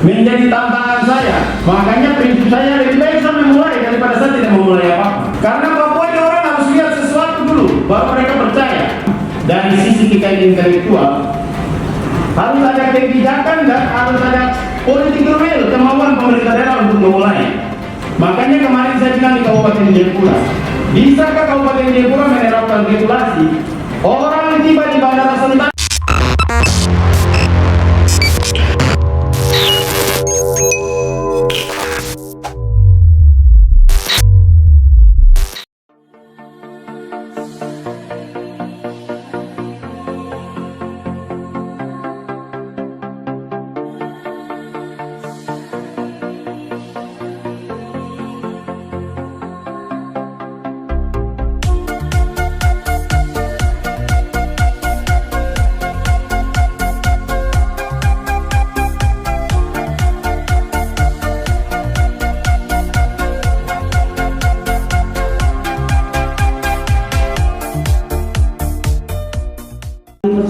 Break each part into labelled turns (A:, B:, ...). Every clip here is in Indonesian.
A: menjadi tantangan saya. Makanya prinsip saya lebih baik saya memulai daripada saya tidak memulai apa-apa. Karena Papua ini orang harus lihat sesuatu dulu, baru mereka percaya. Dari sisi kekayaan intelektual, harus ada kebijakan dan harus ada political will, kemauan pemerintah daerah untuk memulai. Makanya kemarin saya bilang di Kabupaten Jayapura, bisakah Kabupaten Jayapura menerapkan regulasi orang tiba di Bandara Sentani?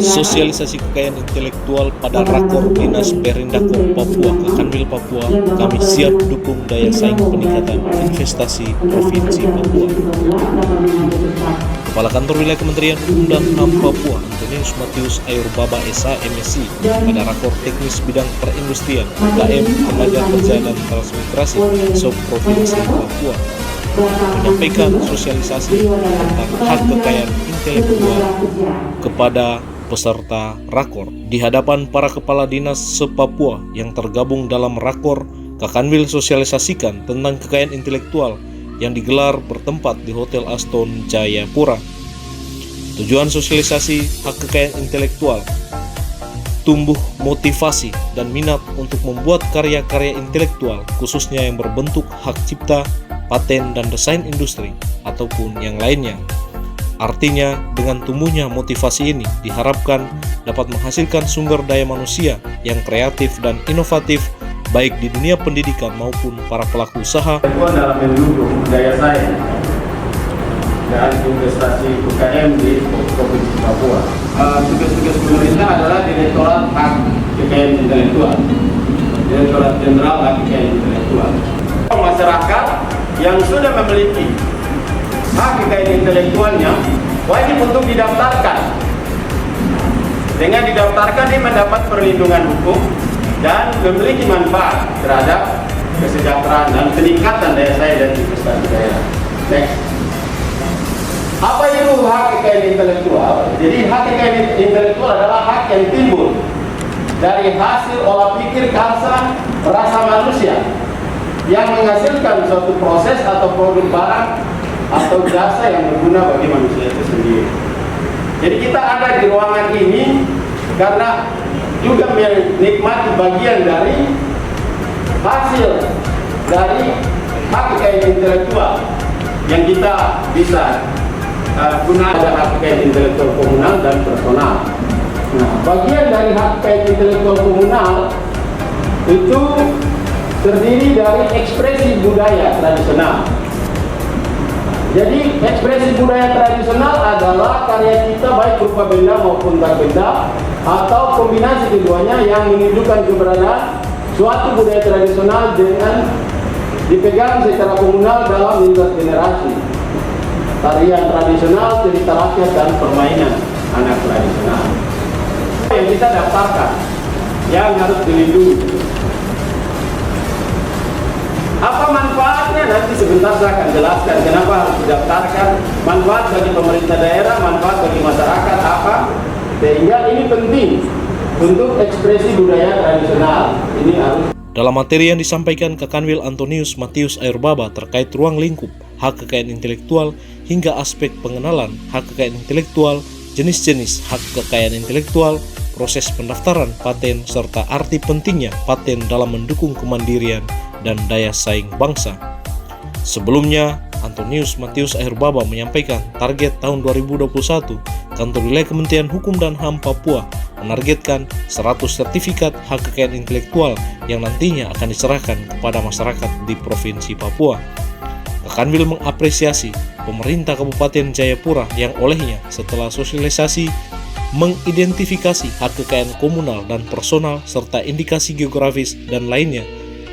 B: Sosialisasi kekayaan intelektual pada Rakor Dinas Perindakor Papua Kakanwil Papua, kami siap dukung daya saing peningkatan investasi Provinsi Papua. Kepala Kantor Wilayah Kementerian Hukum dan HAM Papua, Antonius Matius Ayurbaba SA MSc, pada Rakor Teknis Bidang Perindustrian KM Tenaga Kerja dan Transmigrasi Sub Provinsi Papua, menyampaikan sosialisasi tentang hak kekayaan intelektual kepada peserta Rakor di hadapan para kepala dinas se-Papua yang tergabung dalam Rakor. Kakanwil sosialisasikan tentang kekayaan intelektual yang digelar bertempat di Hotel Aston Jayapura. Tujuan sosialisasi hak kekayaan intelektual tumbuh motivasi dan minat untuk membuat karya-karya intelektual, khususnya yang berbentuk hak cipta, paten, dan desain industri ataupun yang lainnya. Artinya, dengan tumbuhnya motivasi ini diharapkan dapat menghasilkan sumber daya manusia yang kreatif dan inovatif, baik di dunia pendidikan maupun para pelaku usaha.
A: Itu adalah mendukung daya saing dan investasi UKM di Provinsi Papua. Tugas-tugas pemerintah adalah Direktorat Hak Kekayaan Intelektual, Direktorat Jenderal Hak Kekayaan Intelektual. Masyarakat yang sudah memiliki hak kekayaan intelektualnya wajib untuk didaftarkan. Dengan didaftarkan dia mendapat perlindungan hukum dan memiliki manfaat terhadap kesejahteraan dan peningkatan daya saing dan investasi daerah. Next. Apa itu hak kekayaan intelektual? Jadi hak kekayaan intelektual adalah hak yang timbul dari hasil olah pikir karsa rasa manusia yang menghasilkan suatu proses atau produk barang atau jasa yang berguna bagi manusia itu sendiri. Jadi kita ada di ruangan ini karena juga menikmati bagian dari hasil dari hak kekayaan intelektual yang kita bisa gunakan. Ada hak kekayaan intelektual komunal dan personal. Nah, bagian dari hak kekayaan intelektual komunal itu terdiri dari ekspresi budaya tradisional. Jadi ekspresi budaya tradisional adalah karya kita baik berupa benda maupun tak benda atau kombinasi keduanya yang menunjukkan keberadaan suatu budaya tradisional dengan dipegang secara komunal dalam lintas generasi. Tarian tradisional, cerita rakyat, dan permainan anak tradisional yang kita daftarkan yang harus dilindungi. Apa manfaatnya? Nanti sebentar saya akan jelaskan kenapa harus didaftarkan. Manfaat bagi pemerintah daerah, manfaat bagi masyarakat apa? Sehingga ini penting untuk ekspresi budaya tradisional. Ini harus.
B: Dalam materi yang disampaikan Kakanwil Antonius Matius Ayurbaba terkait ruang lingkup hak kekayaan intelektual hingga aspek pengenalan hak kekayaan intelektual, jenis-jenis hak kekayaan intelektual, proses pendaftaran paten, serta arti pentingnya paten dalam mendukung kemandirian dan daya saing bangsa. Sebelumnya, Antonius Matius Ayurbaba menyampaikan target tahun 2021 Kantor Wilayah Kementerian Hukum dan HAM Papua menargetkan 100 sertifikat hak kekayaan intelektual yang nantinya akan diserahkan kepada masyarakat di Provinsi Papua. Kakanwil mengapresiasi pemerintah Kabupaten Jayapura yang olehnya setelah sosialisasi mengidentifikasi hak kekayaan komunal dan personal serta indikasi geografis dan lainnya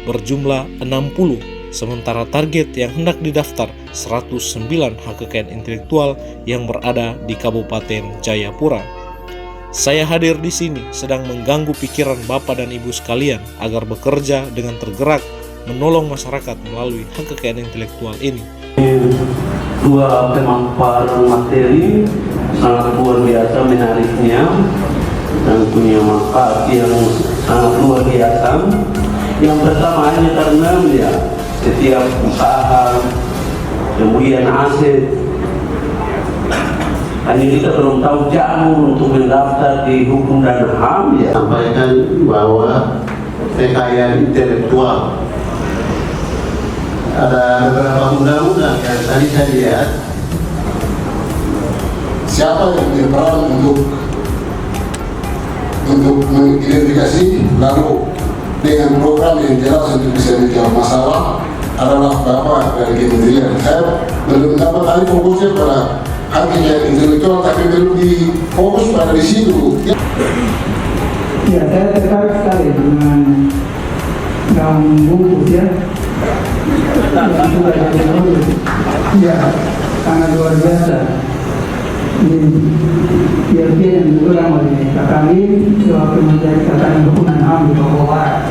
B: berjumlah 60, sementara target yang hendak didaftar 109 hak kekayaan intelektual yang berada di Kabupaten Jayapura. Saya hadir di sini sedang mengganggu pikiran Bapak dan Ibu sekalian agar bekerja dengan tergerak menolong masyarakat melalui hak kekayaan intelektual ini.
C: Dua pemaparan materi sangat luar biasa menariknya dan punya manfaat yang sangat luar biasa. Yang pertama hanya karena ya setiap usaha kemudian aset hanya kita belum tahu jalur untuk mendaftar di hukum dan HAM ya.
D: Sampaikan bahwa kekayaan intelektual ada beberapa undang-undang yang tadi saya lihat. Siapa yang berperan untuk mengidentifikasi lalu dengan program yang jelas untuk bisa menjawab masalah adalah Bapak dari Kementerian. Saya belum dapat tadi fokusnya pada hak kekayaan intelektual, tapi belum difokus pada di situ.
E: Ya, saya tertarik sekali dengan gaung bungkus ya. Yang sudah dilakukan. Ya, sangat luar biasa. Ini yang diulang oleh kami sewaktu menjadi Kementerian Hukum dan HAM di Papua Barat.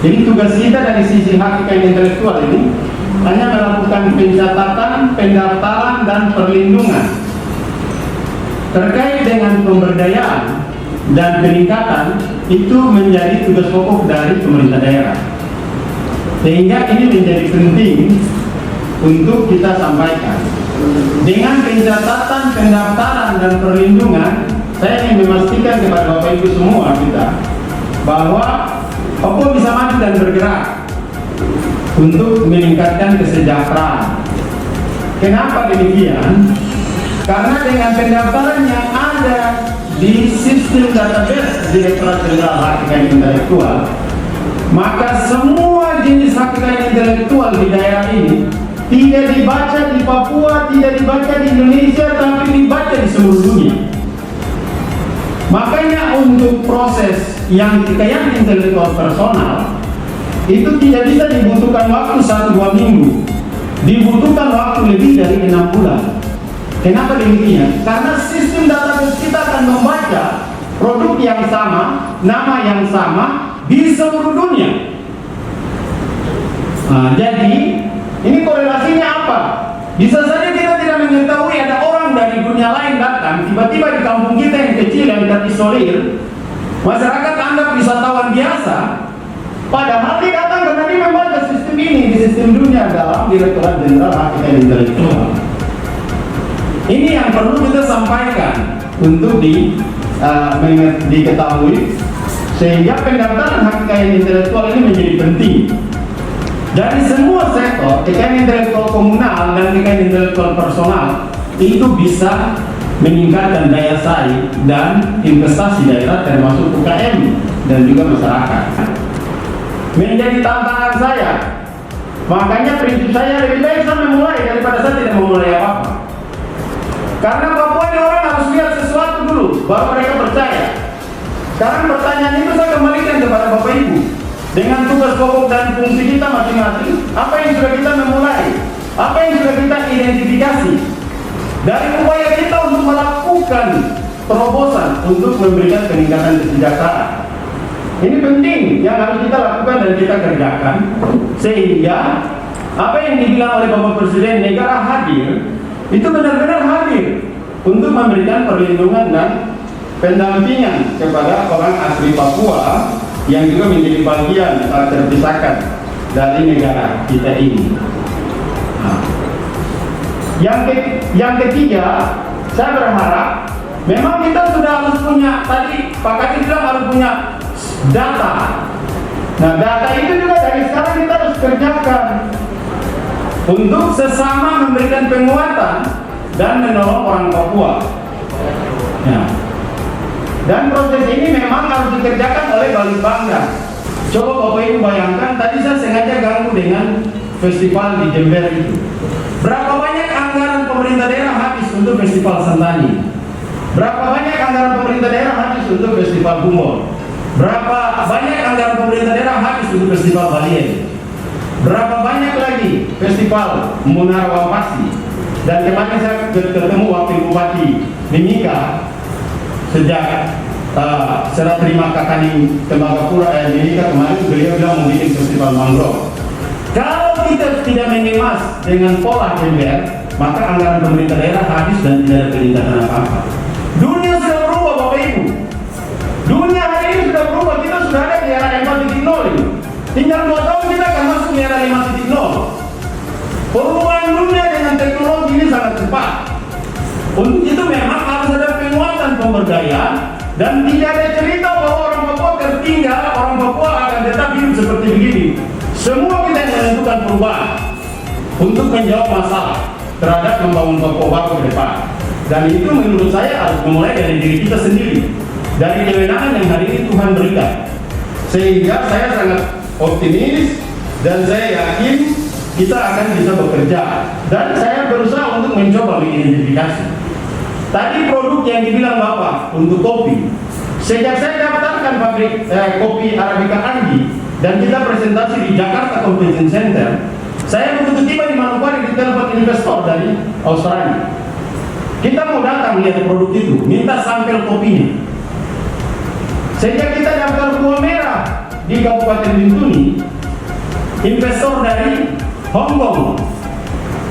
A: Jadi tugas kita dari sisi hak kekayaan intelektual ini hanya melakukan pencatatan, pendaftaran, dan perlindungan terkait dengan pemberdayaan dan peningkatan. Itu menjadi tugas pokok dari pemerintah daerah, sehingga ini menjadi penting untuk kita sampaikan. Dengan pencatatan, pendaftaran, dan perlindungan, saya ingin memastikan kepada Bapak Ibu semua kita bahwa Papua bisa maju dan bergerak untuk meningkatkan kesejahteraan. Kenapa demikian? Karena dengan pendaftaran yang ada di sistem database Direktorat Jenderal Hak Kekayaan Intelektual, maka semua jenis hak kekayaan intelektual di daerah ini tidak dibaca di Papua, tidak dibaca di Indonesia, tapi dibaca di seluruh dunia. Makanya untuk proses yang kekayaan intelektual personal itu tidak bisa dibutuhkan waktu 1-2 minggu, dibutuhkan waktu lebih dari 6 bulan. Kenapa demikian? Karena sistem database kita akan membaca produk yang sama, nama yang sama di seluruh dunia. Nah, jadi ini korelasinya apa? Bisa saja kita tidak mengetahui ada orang dari dunia lain datang, tiba-tiba di kampung kita yang kecil yang terisolir, masyarakat anggap wisatawan biasa, padahal dia datang karena dia membaca sistem ini di sistem dunia dalam Direktorat Jenderal Hak Kekayaan Intelektual. Ini yang perlu kita sampaikan untuk diketahui, sehingga pendaftaran hak kekayaan intelektual ini menjadi penting. Dari semua sektor, kekayaan intelektual komunal dan kekayaan intelektual personal itu bisa meningkatkan daya saing dan investasi daerah termasuk UKM dan juga masyarakat. Menjadi tantangan saya, makanya prinsip saya lebih baik saya memulai daripada saya tidak memulai apa-apa. Karena Papua ini orang harus lihat sesuatu dulu, baru mereka percaya. Sekarang pertanyaan itu saya kembalikan kepada Bapak Ibu. Dengan tugas pokok dan fungsi kita masing-masing, apa yang sudah kita memulai, apa yang sudah kita identifikasi, dari upaya kita untuk melakukan terobosan untuk memberikan peningkatan kesejahteraan. Ini penting yang harus kita lakukan dan kita kerjakan, sehingga apa yang dibilang oleh Bapak Presiden, negara hadir, itu benar-benar hadir untuk memberikan perlindungan dan pendampingan kepada orang asli Papua yang juga menjadi bagian terpisahkan dari negara kita ini. Nah, yang ketiga, saya berharap memang kita sudah harus punya, tadi Pak Kadis bilang harus punya data. Nah, data itu juga dari sekarang kita harus kerjakan untuk sesama memberikan penguatan dan menolong orang Papua. Ya. Dan proses ini memang harus dikerjakan oleh Balitbangda. Coba Bapak Ibu bayangkan, tadi saya sengaja ganggu dengan festival di Jember itu. Berapa banyak anggaran pemerintah daerah habis untuk festival Sentani? Berapa banyak anggaran pemerintah daerah habis untuk festival Humboldt? Berapa banyak anggaran pemerintah daerah habis untuk festival Balien? Berapa banyak lagi festival Munara Wampasi? Dan kemarin saya ketemu Wakil Bupati Mimika sejak serah terima Kakani Tembagapura Mimika kemarin, beliau bilang membuat festival mangrove. Kalau kita tidak mengemas dengan pola MBR, maka anggaran pemerintah daerah habis dan tidak ada peningkatan apa-apa. Dunia sudah berubah Bapak Ibu. Dunia hari ini sudah berubah. Kita sudah ada di era 4.0 ini. Tinggal 2 tahun kita akan masuk di era 5.0. Perubahan dunia dengan teknologi ini sangat cepat. Untuk itu memang harus ada penguatan pemberdayaan dan tidak ada cerita bahwa orang Papua tertinggal, orang Papua akan tetap hidup seperti begini. Semua kita yang menentukan perubahan untuk menjawab masalah terhadap membangun Papua baru ke depan. Dan itu menurut saya harus memulai dari diri kita sendiri, dari kewenangan yang hari ini Tuhan berikan. Sehingga saya sangat optimis dan saya yakin kita akan bisa bekerja. Dan saya berusaha untuk mencoba mengidentifikasi. Tadi produk yang dibilang Bapak untuk kopi, sejak saya daftarkan pabrik kopi Arabica Andi dan kita presentasi di Jakarta Convention Center, saya begitu tiba di Manokwari ditelepon investor dari Australia. Kita mau datang lihat produk itu, minta sampel kopinya. Sejak kita daftar buah merah di Kabupaten Bintuni, investor dari Hong Kong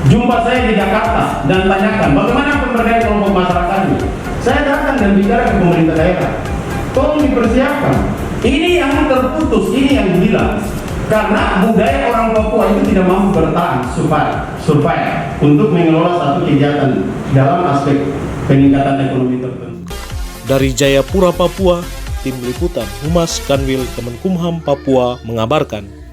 A: jumpa saya di Jakarta dan tanyakan bagaimana pemberdayaan kelompok masyarakatnya. Saya datang dan bicara ke pemerintah daerah, tolong dipersiapkan. Ini yang terputus, ini yang hilang. Karena budaya orang Papua itu tidak mampu bertahan supaya untuk mengelola satu kegiatan dalam aspek peningkatan ekonomi tertentu.
B: Dari Jayapura, Papua, Tim Liputan Humas Kanwil Kemenkumham Papua mengabarkan.